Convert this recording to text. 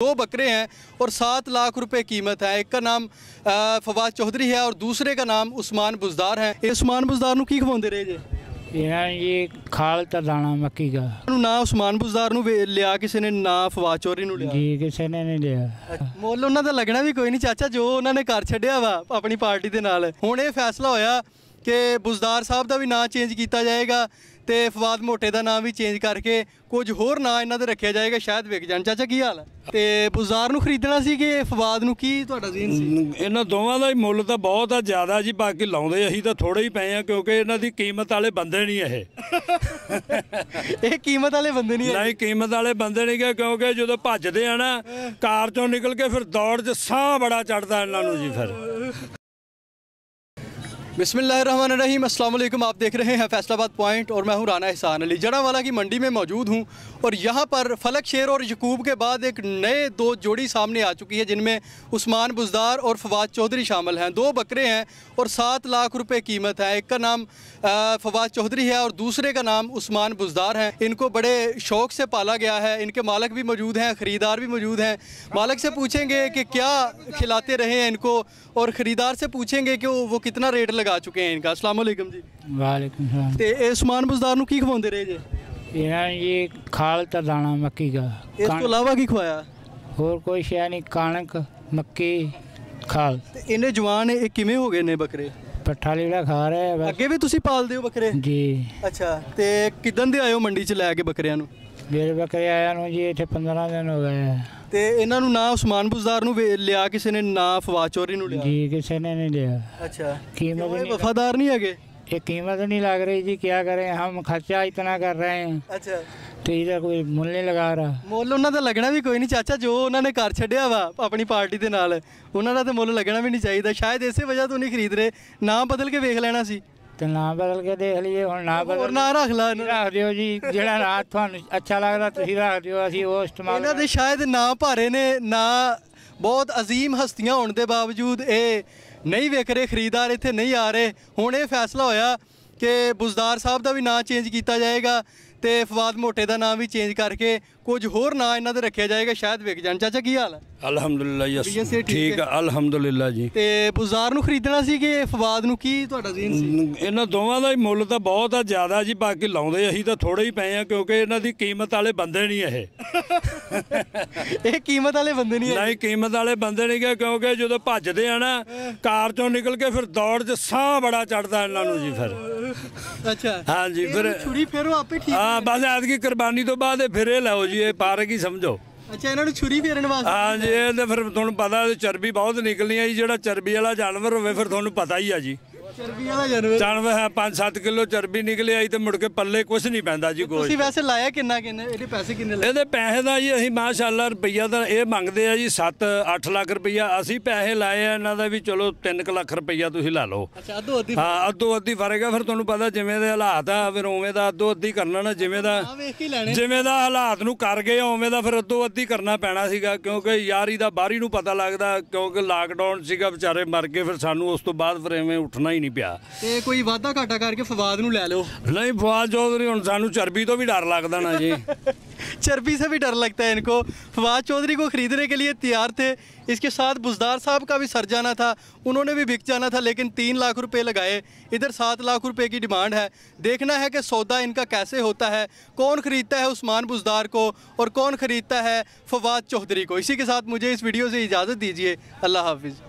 दो बकरे हैं और 7 लाख रुपए कीमत है। एक का नाम फवाद चौधरी है और दूसरे का नाम उस्मान बुजदार है। उस्मान बुजदार ਨੂੰ ਕੀ ਖਵਾਉਂਦੇ ਰਹੇ ਜੇ? ये खाल ता दाना मक्की का। ना उस्मान बुजदार ਨੂੰ ਲਿਆ ਕਿਸੇ ਨੇ, ਨਾ ਫਵਾਦ ਚੌਧਰੀ ਨੂੰ ਲਿਆ जी किसी ने नहीं लिया। ਮੁੱਲ ਉਹਨਾਂ ਦਾ ਲੱਗਣਾ ਵੀ ਕੋਈ ਨਹੀਂ ਚਾਚਾ, ਜੋ ਉਹਨਾਂ ਨੇ ਕਰ ਛੱਡਿਆ ਵਾ ਆਪਣੀ ਪਾਰਟੀ ਦੇ ਨਾਲ। ਹੁਣ ਇਹ ਫੈਸਲਾ ਹੋਇਆ ਕਿ ਬੁਜ਼ਦਾਰ ਸਾਹਿਬ ਦਾ ਵੀ ਨਾਂ ਚੇਂਜ ਕੀਤਾ ਜਾਏਗਾ ਤੇ ਫਵਾਦ ਮੋਟੇ ਦਾ ਨਾਮ ਵੀ ਚੇਂਜ ਕਰਕੇ ਕੁਝ ਹੋਰ ਨਾਂ ਇਹਨਾਂ ਦੇ ਰੱਖਿਆ ਜਾਏਗਾ, ਸ਼ਾਇਦ ਵਿਕ ਜਾਣ। ਚਾਚਾ ਕੀ ਹਾਲ ਹੈ? ਤੇ ਬੁਜ਼ਦਾਰ ਨੂੰ ਖਰੀਦਣਾ ਸੀ ਕਿ ਫਵਾਦ ਨੂੰ, ਕੀ ਤੁਹਾਡਾ ਜ਼ਹਨ ਸੀ? ਇਹਨਾਂ ਦੋਵਾਂ ਦਾ ਹੀ ਮੁੱਲ ਤਾਂ ਬਹੁਤ ਆ ਜ਼ਿਆਦਾ ਜੀ, ਬਾਕੀ ਲਾਉਂਦੇ ਅਸੀਂ ਤਾਂ ਥੋੜੇ ਹੀ ਪਏ ਆ ਕਿਉਂਕਿ ਇਹਨਾਂ ਦੀ ਕੀਮਤ ਵਾਲੇ ਬੰਦੇ ਨਹੀਂ ਇਹ। ਇਹ ਕੀਮਤ ਵਾਲੇ ਬੰਦੇ ਨਹੀਂ ਕੀਮਤ ਵਾਲੇ ਬੰਦੇ ਨਹੀਂ ਗੇ, ਕਿਉਂਕਿ ਜਦੋਂ ਭੱਜਦੇ ਆ ਨਾ ਕਾਰ ਚੋਂ ਨਿਕਲ ਕੇ ਫਿਰ ਦੌੜ 'ਚ ਸਾਹ ਬੜਾ ਚੜਦਾ ਇਹਨਾਂ ਨੂੰ ਜੀ। ਫਿਰ बिस्मिल्लाहिर्रहमानिर्रहीम, अस्सलाम वालेकुम। आप देख रहे हैं फैसलाबाद पॉइंट और मैं हूं राना एहसान अली। जड़ावाला की मंडी में मौजूद हूं और यहाँ पर फलक शेर और यकूब के बाद एक नए दो जोड़ी सामने आ चुकी है जिनमें उस्मान बुजदार और फवाद चौधरी शामिल हैं। दो बकरे हैं और 7 लाख रुपए कीमत है। एक का नाम फवाद चौधरी है और दूसरे का नाम उस्मान बुजदार है। इनको बड़े शौक़ से पाला गया है। इनके मालिक भी मौजूद हैं, ख़रीदार भी मौजूद हैं। मालिक से पूछेंगे कि क्या खिलाते रहे हैं इनको और ख़रीदार से पूछेंगे कि वो कितना रेट लगा चुके हैं इनका। अस्सलाम वालेकुम जी। वालेकुम सलाम। ते उस्मान बुजदार ਨੂੰ ਕੀ ਖਵਾਉਂਦੇ ਰਹੇ ਜੇ? ये खाल ता दाना मक्की का। ਇਸ ਤੋਂ ਇਲਾਵਾ ਕੀ ਖਵਾਇਆ? और कोई शय नहीं, कणक मक्की खाल। ਤੇ ਇਹਨੇ ਜਵਾਨ ਇਹ ਕਿਵੇਂ ਹੋ ਗਏ ਨੇ ਬੱਕਰੇ? पट्ठा लीड़ा खा रहे हैं बस। ਅੱਗੇ ਵੀ ਤੁਸੀਂ ਪਾਲਦੇ ਹੋ ਬੱਕਰੇ? जी ਅੱਛਾ, ਤੇ ਕਿਦਾਂ ਦੇ ਆਏ ਹੋ ਮੰਡੀ 'ਚ ਲੈ ਕੇ ਬੱਕਰਿਆਂ ਨੂੰ? मेरे बकरे आया नु जी, इतने 15 दिन हो गए हैं। ਤੇ ਇਹਨਾਂ ਨੂੰ ਨਾ ਉਸਮਾਨ ਬੁਜ਼ਦਾਰ ਨੂੰ ਲਿਆ ਕਿਸੇ ਨੇ, ਨਾ ਫਵਾਦ ਚੌਧਰੀ ਨੂੰ ਲਿਆ? जी किसी ने नहीं लिया। अच्छा, कीमत ਇਹ नहीं, ਵਫਾਦਾਰ ਨਹੀਂ ਹੈਗੇ? ये कीमत नहीं लग रही जी, क्या करें, हम खर्चा इतना कर रहे हैं ਅੱਛਾ, तो इधर कोई मूल्य नहीं लगा रहा। ਮੁੱਲ ਉਹਨਾਂ ਦਾ ਲੱਗਣਾ ਵੀ ਕੋਈ ਨਹੀਂ ਚਾਚਾ, ਜੋ ਉਹਨਾਂ ਨੇ ਕਰ ਛੱਡਿਆ ਵਾ ਆਪਣੀ ਪਾਰਟੀ ਦੇ ਨਾਲ, ਉਹਨਾਂ ਦਾ ਤਾਂ ਮੁੱਲ ਲੱਗਣਾ ਵੀ ਨਹੀਂ ਚਾਹੀਦਾ। ਸ਼ਾਇਦ ਇਸੇ ਵਜ੍ਹਾ ਤੋਂ ਨਹੀਂ ਖਰੀਦ ਰਹੇ। ਨਾਂ ਬਦਲ ਕੇ ਵੇਖ ਲੈਣਾ ਸੀ। तो ना बदल के देख लीजिए, हम ना ਹੋਰ बदल ਨਾਂ ਰੱਖ ਲਾ। रख दियो जी, जेड़ा ना थानू अच्छा लगदा तुसी रख दियो, ਅਸੀਂ ਉਹ ਇਸਤੇਮਾਲ। ਇਹਨਾਂ ਦੇ ਸ਼ਾਇਦ ਨਾਂ ਭਾਰੇ ਨੇ, ਨਾਂ ਬਹੁਤ ਅਜ਼ੀਮ ਹਸਤੀਆਂ ਹੋਣ ਦੇ ਬਾਵਜੂਦ ਇਹ ਨਹੀਂ ਵੇਖ ਰਹੇ, ਖਰੀਦਦਾਰ ਇੱਥੇ ਨਹੀਂ ਆ ਰਹੇ। ਹੁਣ ਇਹ ਫੈਸਲਾ ਹੋਇਆ ਕਿ ਬੁਜ਼ਦਾਰ ਸਾਹਿਬ ਦਾ ਵੀ ਨਾਂ ਚੇਂਜ ਕੀਤਾ ਜਾਏਗਾ ਤੇ ਫਵਾਦ ਮੋਟੇ ਦਾ ਨਾਮ ਵੀ ਚੇਂਜ ਕਰਕੇ ਕੁਝ ਹੋਰ ਨਾਂ ਇਹਨਾਂ ਦੇ ਰੱਖਿਆ ਜਾਏਗਾ, ਸ਼ਾਇਦ ਵਿਕ ਜਾਣ। ਚਾਚਾ ਕੀ ਹਾਲ ਹੈ? ਅਲਹਮਦੁਲਿਲਾ ਤਬੀਅਤ ਸੇ ਜੀ, ਠੀਕ ਆ ਅਲਹਮਦੁਲਿਲਾ ਜੀ। ਤੇ ਬੁਜ਼ਦਾਰ ਨੂੰ ਖਰੀਦਣਾ ਸੀ ਕਿ ਫਵਾਦ ਨੂੰ, ਕੀ ਤੁਹਾਡਾ ਜ਼ਹਨ ਸੀ? ਇਹਨਾਂ ਦੋਵਾਂ ਦਾ ਹੀ ਮੁੱਲ ਤਾਂ ਬਹੁਤ ਆ ਜ਼ਿਆਦਾ ਜੀ, ਬਾਕੀ ਲਾਉਂਦੇ ਅਸੀਂ ਤਾਂ ਥੋੜੇ ਹੀ ਪਏ ਆ ਕਿਉਂਕਿ ਇਹਨਾਂ ਦੀ ਕੀਮਤ ਵਾਲੇ ਬੰਦੇ ਨਹੀਂ ਇਹ। ਇਹ ਕੀਮਤ ਵਾਲੇ ਬੰਦੇ ਨਹੀਂ ਕੀਮਤ ਵਾਲੇ ਬੰਦੇ ਨਹੀਂ ਗੇ, ਕਿਉਂਕਿ ਜਦੋਂ ਭੱਜਦੇ ਆ ਨਾ ਕਾਰ ਚੋਂ ਨਿਕਲ ਕੇ ਫਿਰ ਦੌੜ 'ਚ ਸਾਹ ਬੜਾ ਚੜਦਾ ਇਹਨਾਂ ਨੂੰ ਜੀ। ਫਿਰ ਅੱਛਾ, ਹਾਂਜੀ, ਫਿਰ ਛੁਰੀ ਫੇਰੋ ਆਪੇ ਠੀਕ। ਹਾਂ, ਬਸ ਐਤਕੀ ਕੁਰਬਾਨੀ ਤੋਂ ਬਾਅਦ ਇਹ ਫਿਰ ਇਹ ਲਓ ਜੀ, ਇਹ ਪਾਰਕ ਹੀ ਸਮਝੋ। ਅੱਛਾ, ਇਹਨਾਂ ਨੂੰ ਛੁਰੀ ਫੇਰਨ ਵਾਸਤੇ? ਹਾਂਜੀ, ਇਹ ਤਾਂ ਫਿਰ ਤੁਹਾਨੂੰ ਪਤਾ ਚਰਬੀ ਬਹੁਤ ਨਿਕਲਣੀ ਹੈ ਜੀ। ਜਿਹੜਾ ਚਰਬੀ ਵਾਲਾ ਜਾਨਵਰ ਹੋਵੇ ਫਿਰ ਤੁਹਾਨੂੰ ਪਤਾ ਹੀ ਆ ਜੀ। ਚਰਬੀ ਵਾਲਾ ਜਾਨਵਰ ਹੈ, 5-7 ਕਿਲੋ ਚਰਬੀ ਨਿਕਲੇ ਆਈ ਤੇ ਮੁੜ ਕੇ ਪੱਲੇ ਕੁਝ ਨਹੀਂ ਪੈਂਦਾ ਜੀ ਕੋਈ। ਤੁਸੀਂ ਵੈਸੇ ਲਾਇਆ ਕਿੰਨਾ, ਇਹਦੇ ਪੈਸੇ ਕਿੰਨੇ ਲਏ? ਇਹਦੇ ਪੈਸੇ ਦਾ ਜੀ ਅਸੀਂ ਮਾਸ਼ਾਅੱਲਾ ਰੁਪਈਆ ਤਾਂ ਇਹ ਮੰਗਦੇ ਆ ਜੀ 7-8 ਲੱਖ ਰੁਪਈਆ। ਅਸੀਂ ਪੈਸੇ ਲਾਏ ਆ ਇਹਨਾਂ ਦਾ ਵੀ ਚਲੋ 3 ਲੱਖ ਰੁਪਈਆ ਤੁਸੀਂ ਲਾ ਲਓ। ਅੱਛਾ, ਅੱਧੋ ਅੱਧੀ? ਹਾਂ, ਅੱਧੋ ਅੱਧੀ ਫਰਕ ਆ। ਫਿਰ ਤੁਹਾਨੂੰ ਪਤਾ ਜਿਵੇਂ ਦੇ ਹਾਲਾਤ ਆ ਫਿਰ ਉਵੇਂ ਦਾ ਅੱਧੋ ਅੱਧੀ ਕਰਨਾ ਨਾ, ਜਿਵੇਂ ਦਾ ਹਾਲਾਤ ਨੂੰ ਕਰ ਗਏ ਉਵੇਂ ਦਾ ਫਿਰ ਅੱਧੋ ਅੱਧੀ ਕਰਨਾ ਪੈਣਾ ਸੀਗਾ, ਕਿਉਂਕਿ ਯਾਰੀ ਦਾ ਬਾਹਰੀ ਨੂੰ ਪਤਾ ਲੱਗਦਾ, ਕਿਉਂਕਿ ਲਾਕਡਾਊਨ ਸੀਗਾ, ਵਿਚਾਰੇ ਮਰ ਗਏ। ਫਿਰ ਸਾਨੂੰ ਉਸ ਤੋਂ ਬਾਅਦ ਫਿਰ ਐਵੇਂ ਉੱਠਣਾ ਹੀ ਨਹੀਂ ਪਿਆ। ਤੇ ਕੋਈ ਵਾਧਾ ਘਾਟਾ ਕਰਕੇ ਫਵਾਦ ਨੂੰ ਲੈ ਲਓ। नहीं फवाद चौधरी, ਹੁਣ ਸਾਨੂੰ ਚਰਬੀ ਤੋਂ ਵੀ ਡਰ ਲੱਗਦਾ ਨਾ जी। चर्बी से भी डर लगता है इनको। फवाद चौधरी को ख़रीदने के लिए तैयार थे। इसके साथ बुजदार साहब का भी सर जाना था, उन्होंने भी बिक जाना था, लेकिन 3 लाख रुपए लगाए। इधर 7 लाख रुपए की डिमांड है। देखना है कि सौदा इनका कैसे होता है, कौन ख़रीदता है उस्मान बुजदार को और कौन ख़रीदता है फवाद चौधरी को। इसी के साथ मुझे इस वीडियो से इजाज़त दीजिए। अल्लाह हाफिज़।